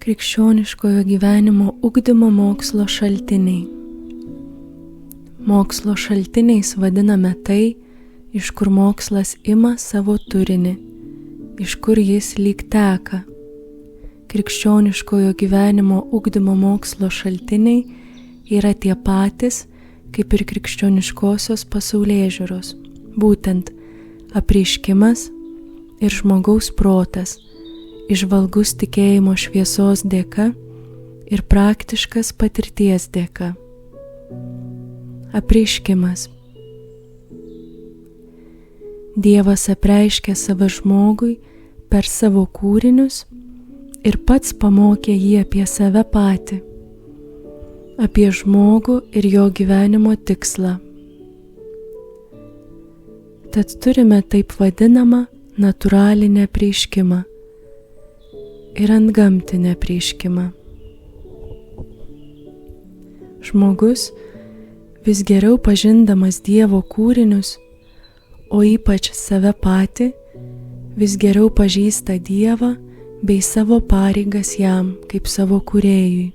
Krikščioniškojo gyvenimo ugdymo mokslo šaltiniai. Mokslo šaltiniais vadiname tai, iš kur mokslas ima savo turinį, iš kur jis lyg teka. Krikščioniškojo gyvenimo ugdymo mokslo šaltiniai yra tie patys, kaip ir krikščioniškosios pasaulėžiūros, būtent apreiškimas ir žmogaus protas, įžvalgus tikėjimo šviesos dėka ir praktiškas patirties dėka. Apreiškimas. Dievas apreiškė save žmogui per savo kūrinius ir pats pamokė jį apie save patį, apie žmogų ir jo gyvenimo tikslą. Tad turime taip vadinamą natūralinį apreiškimą ir antgamtinį apreiškimą. Žmogus, vis geriau pažindamas Dievo kūrinius, o ypač save patį, vis geriau pažįsta Dievą bei savo pareigas jam kaip savo kūrėjui.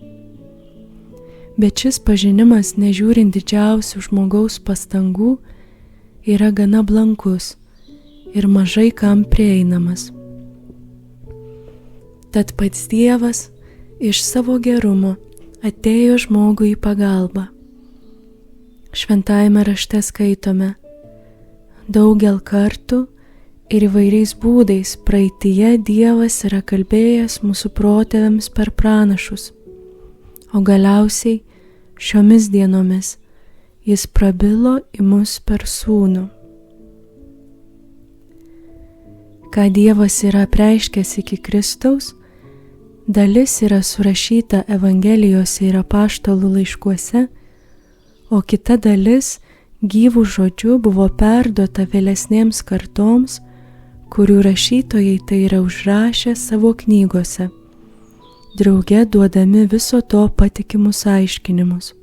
Bet šis pažinimas, nežiūrint didžiausių žmogaus pastangų, yra gana blankus ir mažai kam prieinamas. Tad pats Dievas iš savo gerumo atėjo žmogui į pagalbą. Šventajame rašte skaitome: daugel kartų ir įvairiais būdais praeityje Dievas yra kalbėjęs mūsų protėviams per pranašus, o galiausiai šiomis dienomis jis prabilo į mus per Sūnų. Ką Dievas yra apreiškęs iki Kristaus, dalis yra surašyta Evangelijose ir apaštalų laiškuose, o kita dalis gyvų žodžių buvo perduota vėlesnėms kartoms, kurių rašytojai tai yra užrašę savo knygose, drauge duodami viso to patikimus aiškinimus.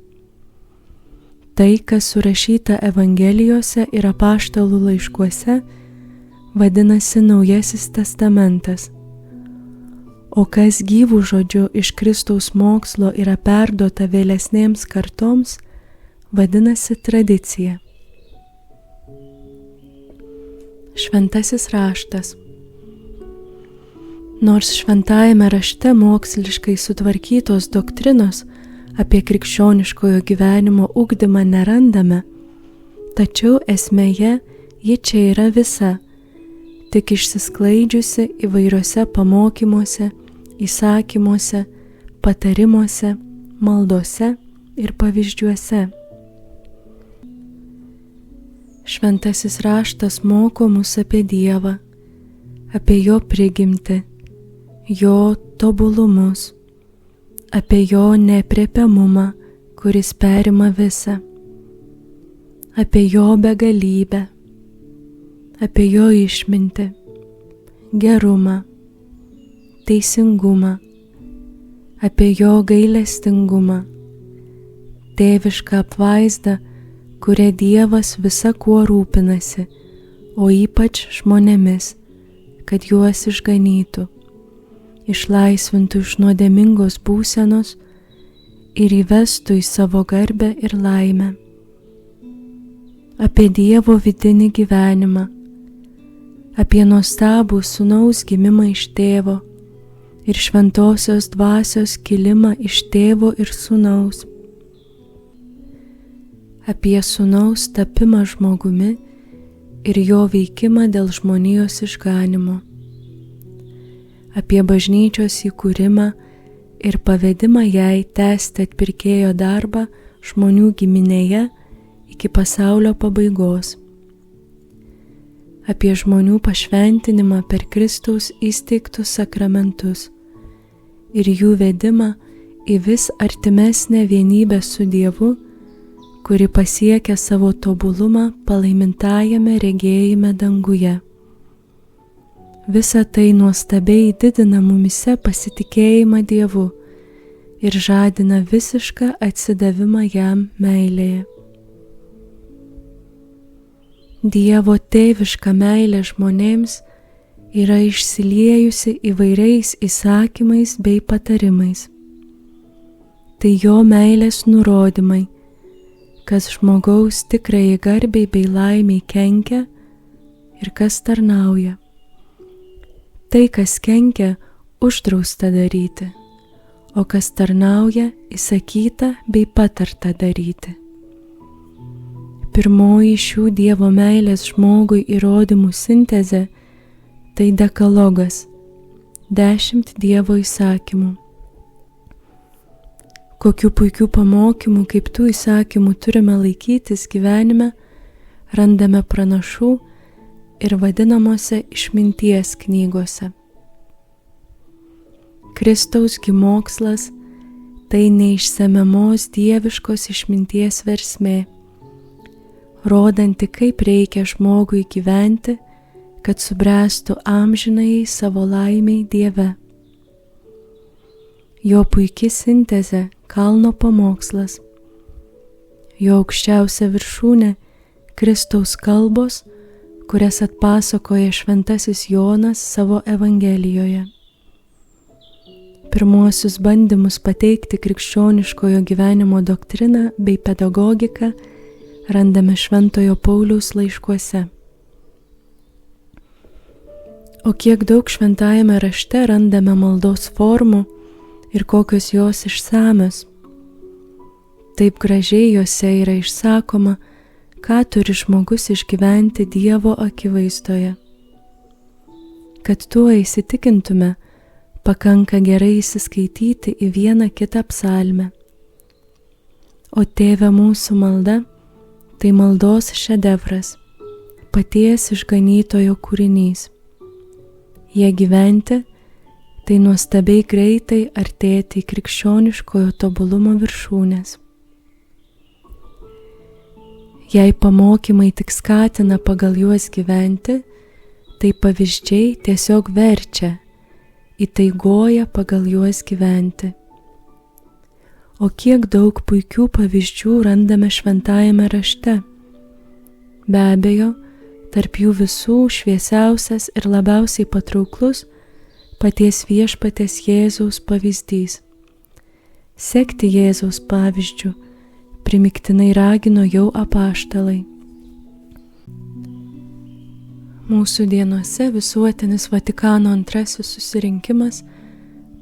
Tai, kas surašyta Evangelijose ir apaštalų laiškuose, vadinasi Naujasis testamentas, o kas gyvų žodžių iš Kristaus mokslo yra perduota vėlesnėms kartoms, vadinasi tradicija. Šventasis raštas. Nors šventajame rašte moksliškai sutvarkytos doktrinos apie krikščioniškojo gyvenimo ugdymą nerandame, tačiau esmėje ji čia yra visa, tik išsisklaidžiusi įvairiuose pamokymuose, įsakymuose, patarimuose, maldose ir pavyzdžiuose. Šventasis raštas moko mus apie Dievą, apie jo prigimtį, jo tobulumus, apie jo neaprėpiamumą, kuris perima visą, apie jo begalybę, apie jo išmintį, gerumą, teisingumą, apie jo gailestingumą, tėvišką apvaizdą, kuria Dievas visa kuo rūpinasi, o ypač žmonėmis, kad juos išganytų, išlaisvintų iš nuodėmingos būsenos ir įvestų į savo garbę ir laimę. Apie Dievo vidinį gyvenimą, apie nuostabų Sūnaus gimimą iš Tėvo ir šventosios dvasios kilimą iš Tėvo ir Sūnaus, apie Sūnaus tapimą žmogumi ir jo veikimą dėl žmonijos išganymo, apie bažnyčios įkūrimą ir pavedimą jai tęsti atpirkėjo darbą žmonių giminėje iki pasaulio pabaigos, apie žmonių pašventinimą per Kristaus įsteigtus sakramentus ir jų vedimą į vis artimesnę vienybę su Dievu, kuri pasiekia savo tobulumą palaimintajame regėjime danguje. Visa tai nuostabiai didina mumyse pasitikėjimą Dievu ir žadina visišką atsidavimą jam meilėje. Dievo tėviška meilė žmonėms yra išsiliejusi įvairiais įsakymais bei patarimais. Tai jo meilės nurodymai, kas žmogaus tikrai garbei bei laimiai kenkia ir kas tarnauja. Tai, kas kenkia, uždrausta daryti, o kas tarnauja, įsakyta bei patarta daryti. Pirmoji šių Dievo meilės žmogui įrodymų sintezė – tai dekalogas, 10 Dievo įsakymų. Kokių puikių pamokymų, kaip tų įsakymų turime laikytis gyvenime, randame Pranašų ir vadinamose išminties knygose. Kristaus mokslas – tai neišsemiamos dieviškos išminties versmė, rodanti, kaip reikia žmogui gyventi, kad subręstų amžinai savo laimiai Dieve. Jo puiki sintezė – kalno pamokslas. Jo aukščiausia viršūnė – Kristaus kalbos, kurias atpasakoja šventasis Jonas savo Evangelijoje. Pirmuosius bandymus pateikti krikščioniškojo gyvenimo doktriną bei pedagogiką randame Šventojo Pauliaus laiškuose. O kiek daug šventajame rašte randame maldos formų ir kokios jos išsamios. Taip gražiai jose yra išsakoma, ką turi žmogus išgyventi Dievo akivaizdoje. Kad tuo įsitikintume, pakanka gerai įsiskaityti į vieną kitą psalmę. O Tėve mūsų malda – tai maldos šedevras, paties išganytojo kūrinys. Jie gyventi – tai nuostabiai greitai artėti į krikščioniškojo tobulumo viršūnės. Jei pamokymai tik skatina pagal juos gyventi, tai pavyzdžiai tiesiog verčia, įtaigoja pagal juos gyventi. O kiek daug puikių pavyzdžių randame šventajame rašte. Be abejo, tarp jų visų šviesiausias ir labiausiai patrauklus paties viešpaties Jėzaus pavyzdys. Sekti Jėzaus pavyzdžiu primygtinai ragino jau apaštalai. Mūsų dienose visuotinis Vatikano II susirinkimas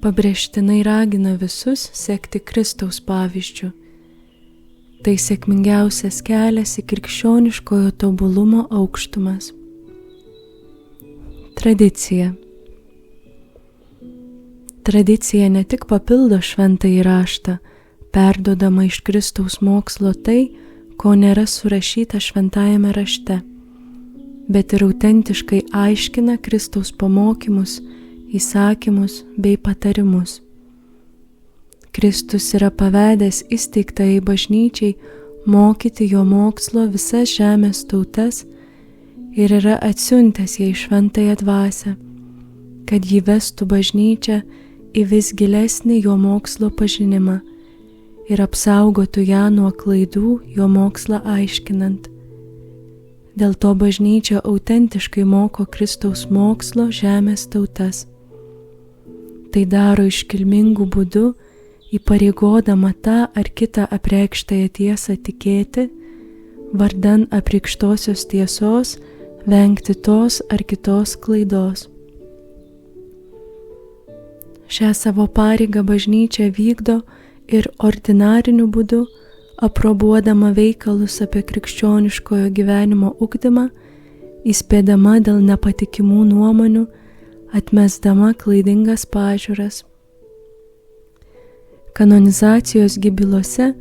pabrėžtinai ragina visus sekti Kristaus pavyzdžiu. Tai sėkmingiausias kelias į krikščioniškojo tobulumo aukštumas. Tradicija. Tradicija ne tik papildo šventąjį raštą, perduodama iš Kristaus mokslo tai, ko nėra surašyta šventajame rašte, bet ir autentiškai aiškina Kristaus pamokymus, įsakymus bei patarimus. Kristus yra pavedęs įsteigtai bažnyčiai mokyti jo mokslo visas žemės tautas ir yra atsiuntęs jai šventąją dvasią, kad ji vestų bažnyčią į vis gilesnį jo mokslo pažinimą ir apsaugotų ją nuo klaidų jo mokslą aiškinant. Dėl to bažnyčia autentiškai moko Kristaus mokslo žemės tautas. Tai daro iškilmingų būdų, įpareigodama tą ar kitą apreikštąją tiesą tikėti, vardan apreikštosios tiesos vengti tos ar kitos klaidos. Šią savo pareigą bažnyčia vykdo ir ordinariniu būdu, aprobuodama veikalus apie krikščioniškojo gyvenimo ugdymą, įspėdama dėl nepatikimų nuomonių, atmesdama klaidingas pažiūras. Kanonizacijos bylose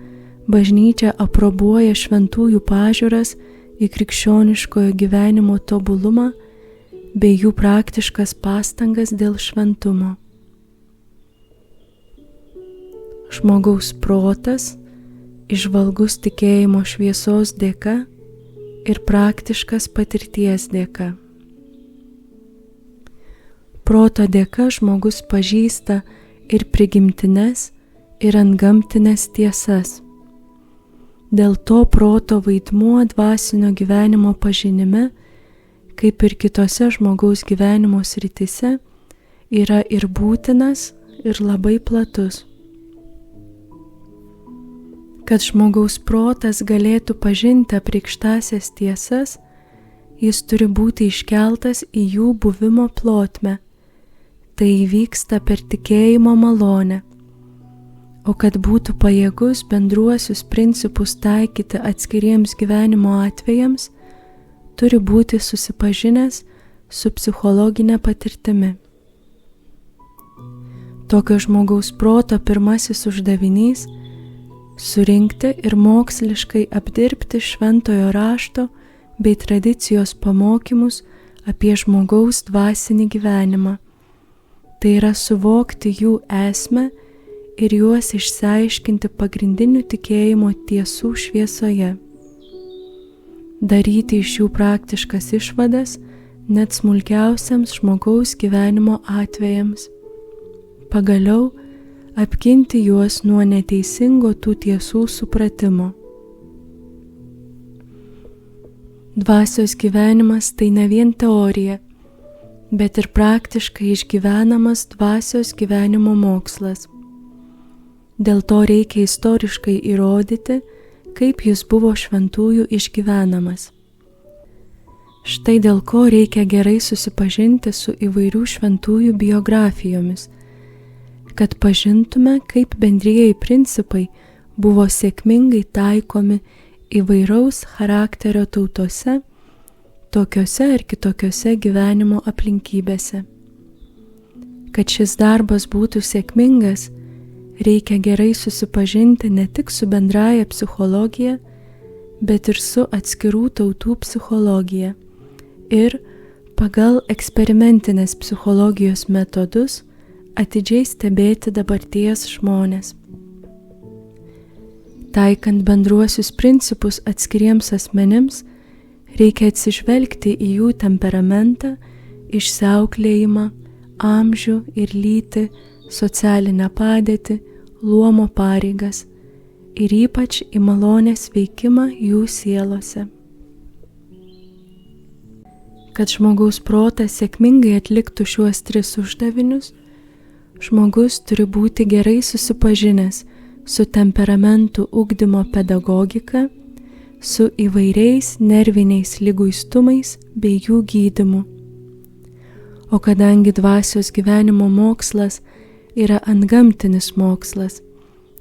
bažnyčia aprobuoja šventųjų pažiūras į krikščioniškojo gyvenimo tobulumą bei jų praktiškas pastangas dėl šventumo. Žmogaus protas, įžvalgus tikėjimo šviesos dėka ir praktiškas patirties dėka. Proto dėka žmogus pažįsta ir prigimtines, ir antgamtines tiesas. Dėl to proto vaidmuo dvasinio gyvenimo pažinime, kaip ir kitose žmogaus gyvenimo srityse, yra ir būtinas, ir labai platus. Kad žmogaus protas galėtų pažinti apreikštąsias tiesas, jis turi būti iškeltas į jų buvimo plotmę. Tai įvyksta per tikėjimo malonę. O kad būtų pajėgus bendruosius principus taikyti atskiriems gyvenimo atvejams, turi būti susipažinęs su psichologinė patirtimi. Tokio žmogaus proto pirmasis uždavinys – surinkti ir moksliškai apdirbti šventojo rašto bei tradicijos pamokymus apie žmogaus dvasinį gyvenimą. Tai yra suvokti jų esmę ir juos išsiaiškinti pagrindinių tikėjimo tiesų šviesoje. Daryti iš jų praktiškas išvadas net smulkiausiams žmogaus gyvenimo atvejams. Pagaliau apginti juos nuo neteisingo tų tiesų supratimo. Dvasios gyvenimas tai ne vien teorija, bet ir praktiškai išgyvenamas dvasios gyvenimo mokslas. Dėl to reikia istoriškai įrodyti, kaip jis buvo šventųjų išgyvenamas. Štai dėl ko reikia gerai susipažinti su įvairių šventųjų biografijomis, kad pažintume, kaip bendrieji principai buvo sėkmingai taikomi įvairaus charakterio tautose, tokiose ir kitokiose gyvenimo aplinkybėse. Kad šis darbas būtų sėkmingas, reikia gerai susipažinti ne tik su bendraja psichologija, bet ir su atskirų tautų psichologija ir pagal eksperimentinės psichologijos metodus atidžiai stebėti dabarties žmonės. Taikant bendruosius principus atskiriems asmenims, reikia atsižvelgti į jų temperamentą, išsiauklėjimą, amžių ir lytį, socialinę padėtį, luomo pareigas ir ypač į malonės veikimą jų sielose. Kad žmogaus protas sėkmingai atliktų šiuos 3 uždavinius, žmogus turi būti gerai susipažinęs su temperamentų ugdymo pedagogika, su įvairiais nerviniais liguistumais bei jų gydymu. O kadangi dvasios gyvenimo mokslas yra antgamtinis mokslas,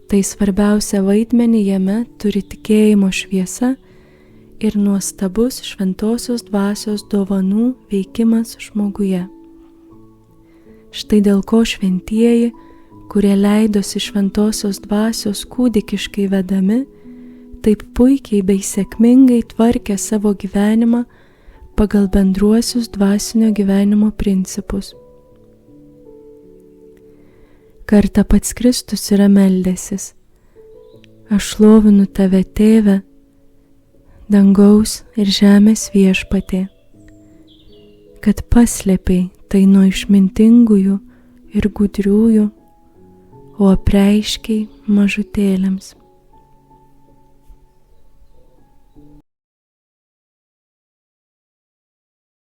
tai svarbiausia vaidmenį jame turi tikėjimo šviesa ir nuostabus šventosios dvasios dovanų veikimas žmoguje. Štai dėl ko šventieji, kurie leidosi šventosios dvasios kūdikiškai vedami, taip puikiai bei sėkmingai tvarkė savo gyvenimą pagal bendruosius dvasinio gyvenimo principus. Kartą pats Kristus yra meldęsis: Aš šlovinu tave, Tėve, dangaus ir žemės viešpatie, kad paslėpei tai nuo išmintingųjų ir gudriųjų, o apreiškei mažutėliams.